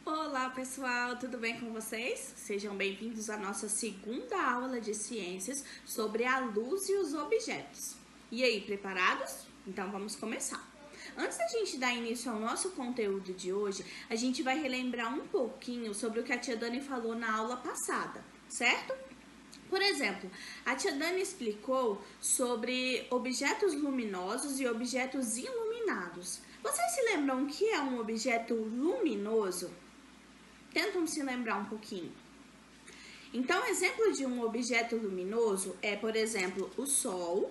Olá pessoal, tudo bem com vocês? Sejam bem-vindos à nossa segunda aula de ciências sobre a luz e os objetos. E aí, preparados? Então vamos começar. Antes da gente dar início ao nosso conteúdo de hoje, a gente vai relembrar um pouquinho sobre o que a tia Dani falou na aula passada, certo? Por exemplo, a tia Dani explicou sobre objetos luminosos e objetos iluminados. Vocês se lembram o que é um objeto luminoso? Tentam se lembrar um pouquinho. Então, exemplo de um objeto luminoso é, por exemplo, o Sol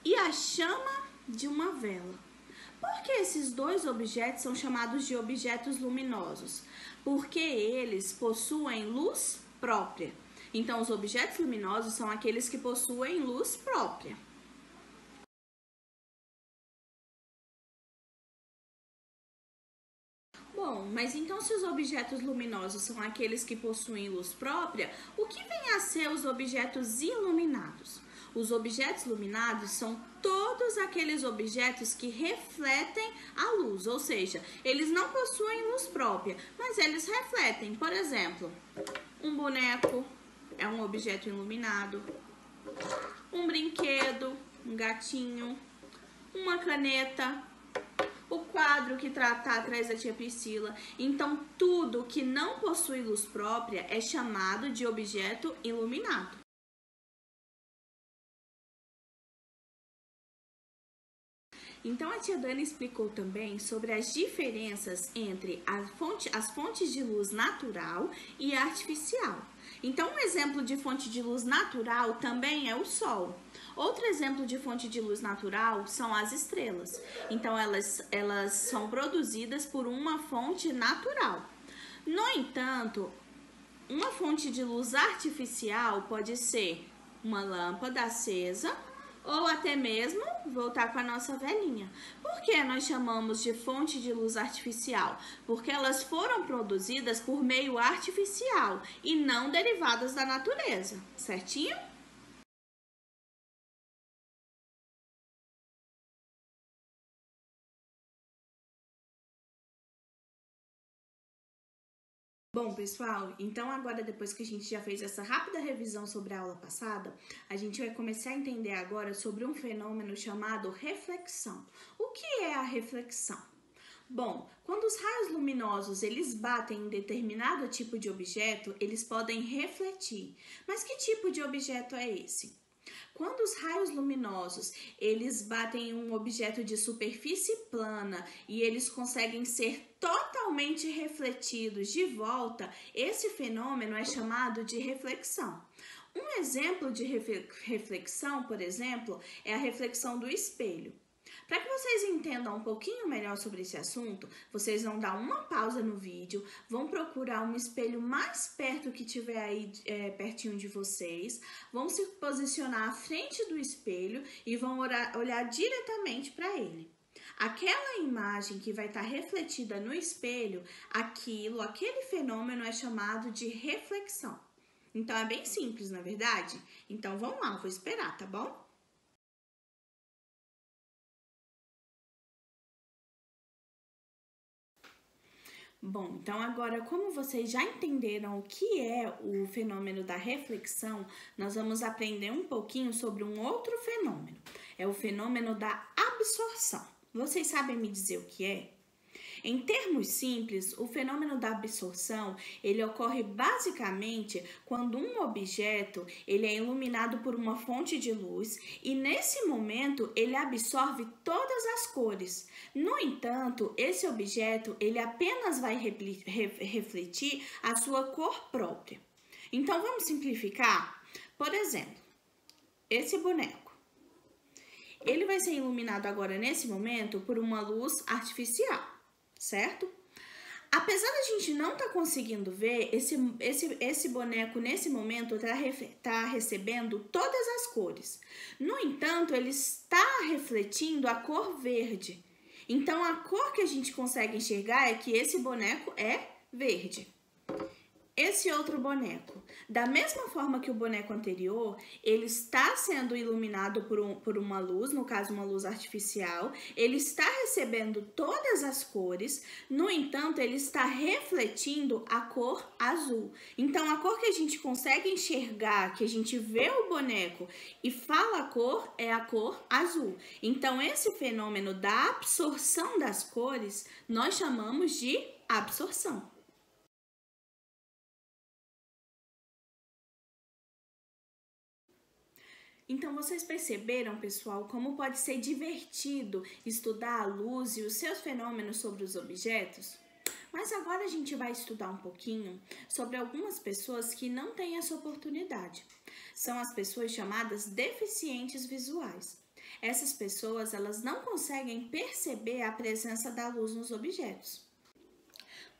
e a chama de uma vela. Por que esses dois objetos são chamados de objetos luminosos? Porque eles possuem luz própria. Então, os objetos luminosos são aqueles que possuem luz própria. Bom, mas então se os objetos luminosos são aqueles que possuem luz própria, o que vem a ser os objetos iluminados? Os objetos iluminados são todos aqueles objetos que refletem a luz, ou seja, eles não possuem luz própria, mas eles refletem. Por exemplo, um boneco é um objeto iluminado, um brinquedo, um gatinho, uma caneta, o quadro que tá atrás da tia Priscila. Então, tudo que não possui luz própria é chamado de objeto iluminado. Então, a tia Dani explicou também sobre as diferenças entre as fontes de luz natural e artificial. Então, um exemplo de fonte de luz natural também é o Sol. Outro exemplo de fonte de luz natural são as estrelas. Então, elas são produzidas por uma fonte natural. No entanto, uma fonte de luz artificial pode ser uma lâmpada acesa ou até mesmo voltar com a nossa velinha. Por que nós chamamos de fonte de luz artificial? Porque elas foram produzidas por meio artificial e não derivadas da natureza, certinho? Bom, pessoal, então agora depois que a gente já fez essa rápida revisão sobre a aula passada, a gente vai começar a entender agora sobre um fenômeno chamado reflexão. O que é a reflexão? Bom, quando os raios luminosos eles batem em determinado tipo de objeto, eles podem refletir. Mas que tipo de objeto é esse? Quando os raios luminosos eles batem em um objeto de superfície plana e eles conseguem ser totalmente refletidos de volta, esse fenômeno é chamado de reflexão. Um exemplo de reflexão, por exemplo, é a reflexão do espelho. Para que vocês entendam um pouquinho melhor sobre esse assunto, vocês vão dar uma pausa no vídeo, vão procurar um espelho mais perto que tiver aí pertinho de vocês, vão se posicionar à frente do espelho e vão olhar diretamente para ele. Aquela imagem que vai estar refletida no espelho, aquele fenômeno é chamado de reflexão. Então é bem simples, não é verdade? Então vamos lá, vou esperar, tá bom? Bom, então agora, como vocês já entenderam o que é o fenômeno da reflexão, nós vamos aprender um pouquinho sobre um outro fenômeno. É o fenômeno da absorção. Vocês sabem me dizer o que é? Em termos simples, o fenômeno da absorção, ele ocorre basicamente quando um objeto ele é iluminado por uma fonte de luz e nesse momento ele absorve todas as cores. No entanto, esse objeto ele apenas vai refletir a sua cor própria. Então vamos simplificar? Por exemplo, esse boneco. Ele vai ser iluminado agora nesse momento por uma luz artificial. Certo? Apesar da gente não estar conseguindo ver, esse boneco nesse momento está recebendo todas as cores. No entanto, ele está refletindo a cor verde. Então, a cor que a gente consegue enxergar é que esse boneco é verde. esse outro boneco. Da mesma forma que o boneco anterior, ele está sendo iluminado por uma luz, no caso uma luz artificial, ele está recebendo todas as cores, no entanto, ele está refletindo a cor azul. Então, a cor que a gente consegue enxergar, que a gente vê o boneco e fala a cor, é a cor azul. Então, esse fenômeno da absorção das cores, nós chamamos de absorção. Então, vocês perceberam, pessoal, como pode ser divertido estudar a luz e os seus fenômenos sobre os objetos? Mas agora a gente vai estudar um pouquinho sobre algumas pessoas que não têm essa oportunidade. São as pessoas chamadas deficientes visuais. Essas pessoas, elas não conseguem perceber a presença da luz nos objetos.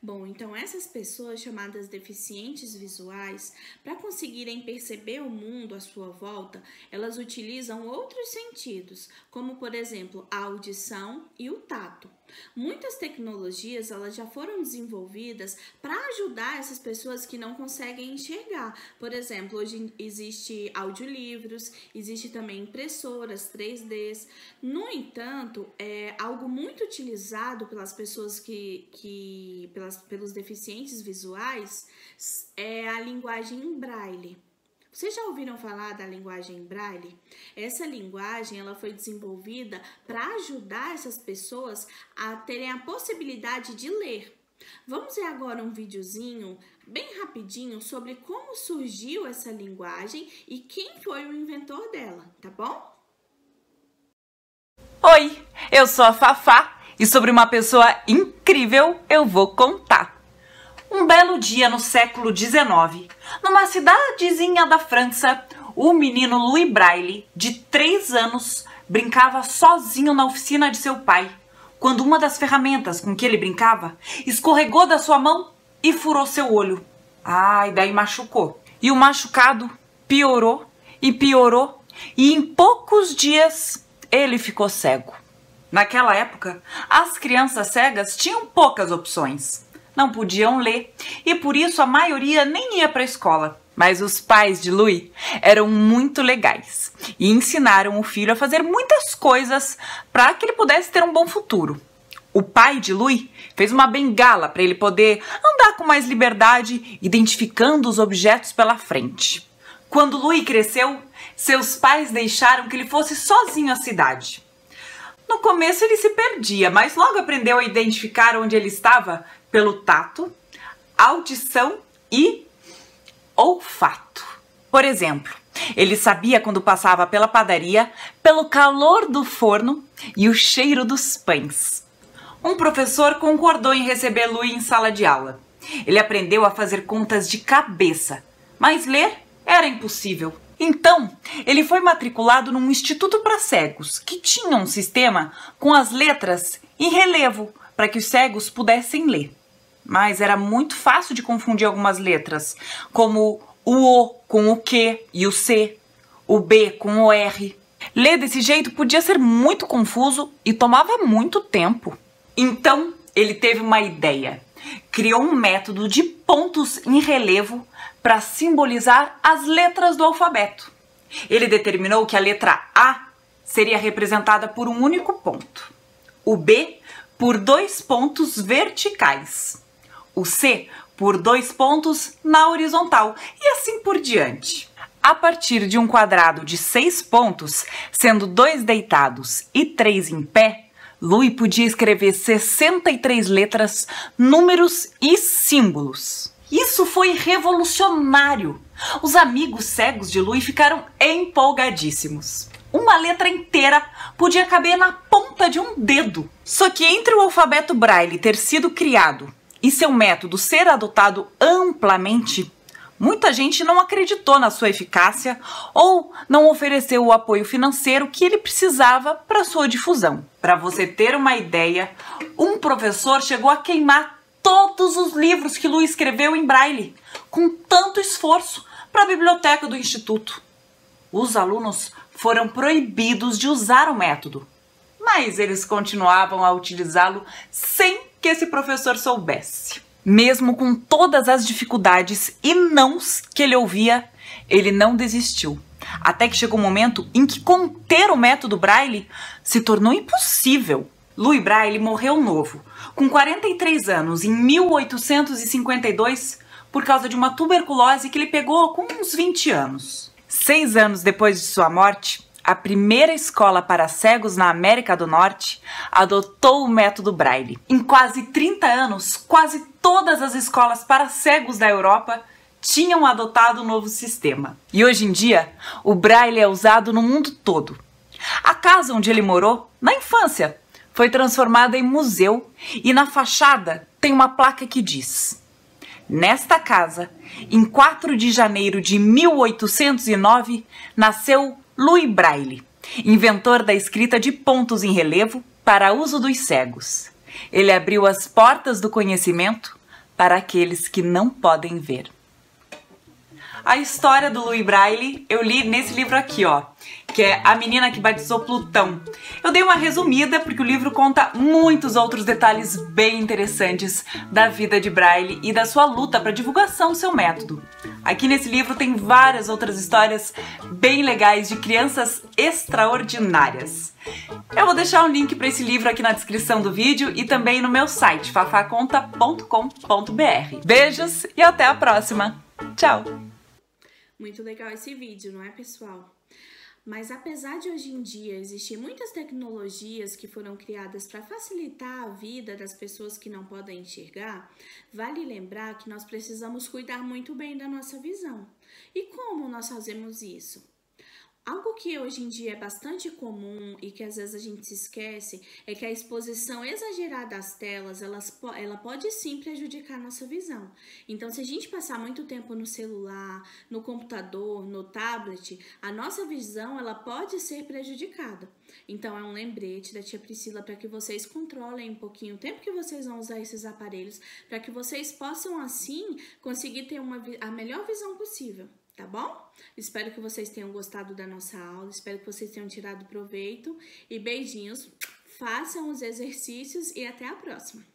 Bom, então essas pessoas chamadas deficientes visuais, para conseguirem perceber o mundo à sua volta, elas utilizam outros sentidos, como por exemplo a audição e o tato. Muitas tecnologias elas já foram desenvolvidas para ajudar essas pessoas que não conseguem enxergar. Por exemplo, hoje existe audiolivros, existe também impressoras 3D. No entanto, algo muito utilizado pelas pessoas pelos deficientes visuais é a linguagem em braille. Vocês já ouviram falar da linguagem em braille? Essa linguagem ela foi desenvolvida para ajudar essas pessoas a terem a possibilidade de ler. Vamos ver agora um videozinho bem rapidinho sobre como surgiu essa linguagem e quem foi o inventor dela, tá bom? Oi, eu sou a Fafá e sobre uma pessoa incrível eu vou contar. Um belo dia no século XIX, numa cidadezinha da França, o menino Louis Braille, de 3 anos, brincava sozinho na oficina de seu pai, quando uma das ferramentas com que ele brincava escorregou da sua mão e furou seu olho. E daí machucou. E o machucado piorou e piorou, e em poucos dias ele ficou cego. Naquela época, as crianças cegas tinham poucas opções. Não podiam ler e por isso a maioria nem ia para a escola. Mas os pais de Louis eram muito legais e ensinaram o filho a fazer muitas coisas para que ele pudesse ter um bom futuro. O pai de Louis fez uma bengala para ele poder andar com mais liberdade, identificando os objetos pela frente. Quando Louis cresceu, seus pais deixaram que ele fosse sozinho à cidade. No começo ele se perdia, mas logo aprendeu a identificar onde ele estava pelo tato, audição e olfato. Por exemplo, ele sabia quando passava pela padaria, pelo calor do forno e o cheiro dos pães. Um professor concordou em receber Louis em sala de aula. Ele aprendeu a fazer contas de cabeça, mas ler era impossível. Então, ele foi matriculado num instituto para cegos, que tinha um sistema com as letras em relevo para que os cegos pudessem ler. Mas era muito fácil de confundir algumas letras, como o O com o Q e o C, o B com o R. Ler desse jeito podia ser muito confuso e tomava muito tempo. Então, ele teve uma ideia. Criou um método de pontos em relevo para simbolizar as letras do alfabeto. Ele determinou que a letra A seria representada por um único ponto, o B por 2 pontos verticais, o C por 2 pontos na horizontal e assim por diante. A partir de um quadrado de 6 pontos, sendo 2 deitados e 3 em pé, Louis podia escrever 63 letras, números e símbolos. Isso foi revolucionário! Os amigos cegos de Louis ficaram empolgadíssimos. Uma letra inteira podia caber na ponta de um dedo. Só que entre o alfabeto Braille ter sido criado e seu método ser adotado amplamente, muita gente não acreditou na sua eficácia ou não ofereceu o apoio financeiro que ele precisava para sua difusão. Para você ter uma ideia, um professor chegou a queimar todos os livros que Louis escreveu em Braille, com tanto esforço, para a biblioteca do instituto. Os alunos foram proibidos de usar o método, mas eles continuavam a utilizá-lo sem que esse professor soubesse. Mesmo com todas as dificuldades e nãos que ele ouvia, ele não desistiu. Até que chegou um momento em que conter o método Braille se tornou impossível. Louis Braille morreu novo, com 43 anos, em 1852, por causa de uma tuberculose que ele pegou com uns 20 anos. 6 anos depois de sua morte, a primeira escola para cegos na América do Norte adotou o método Braille. Em quase 30 anos, quase todas as escolas para cegos da Europa tinham adotado o novo sistema. E hoje em dia, o Braille é usado no mundo todo. A casa onde ele morou, na infância, foi transformada em museu e na fachada tem uma placa que diz: nesta casa, em 4 de janeiro de 1809, nasceu Louis Braille, inventor da escrita de pontos em relevo para uso dos cegos. Ele abriu as portas do conhecimento para aqueles que não podem ver. A história do Louis Braille eu li nesse livro aqui, ó, que é A Menina que Batizou Plutão. Eu dei uma resumida porque o livro conta muitos outros detalhes bem interessantes da vida de Braille e da sua luta para divulgação do seu método. Aqui nesse livro tem várias outras histórias bem legais de crianças extraordinárias. Eu vou deixar um link para esse livro aqui na descrição do vídeo e também no meu site, fafaconta.com.br. Beijos e até a próxima. Tchau! Muito legal esse vídeo, não é, pessoal? Mas apesar de hoje em dia existir muitas tecnologias que foram criadas para facilitar a vida das pessoas que não podem enxergar, vale lembrar que nós precisamos cuidar muito bem da nossa visão. E como nós fazemos isso? Algo que hoje em dia é bastante comum e que às vezes a gente se esquece é que a exposição exagerada às telas, ela pode sim prejudicar a nossa visão. Então, se a gente passar muito tempo no celular, no computador, no tablet, a nossa visão ela pode ser prejudicada. Então, é um lembrete da tia Priscila para que vocês controlem um pouquinho o tempo que vocês vão usar esses aparelhos, para que vocês possam, assim, conseguir ter a melhor visão possível. Tá bom? Espero que vocês tenham gostado da nossa aula, espero que vocês tenham tirado proveito e beijinhos, façam os exercícios e até a próxima!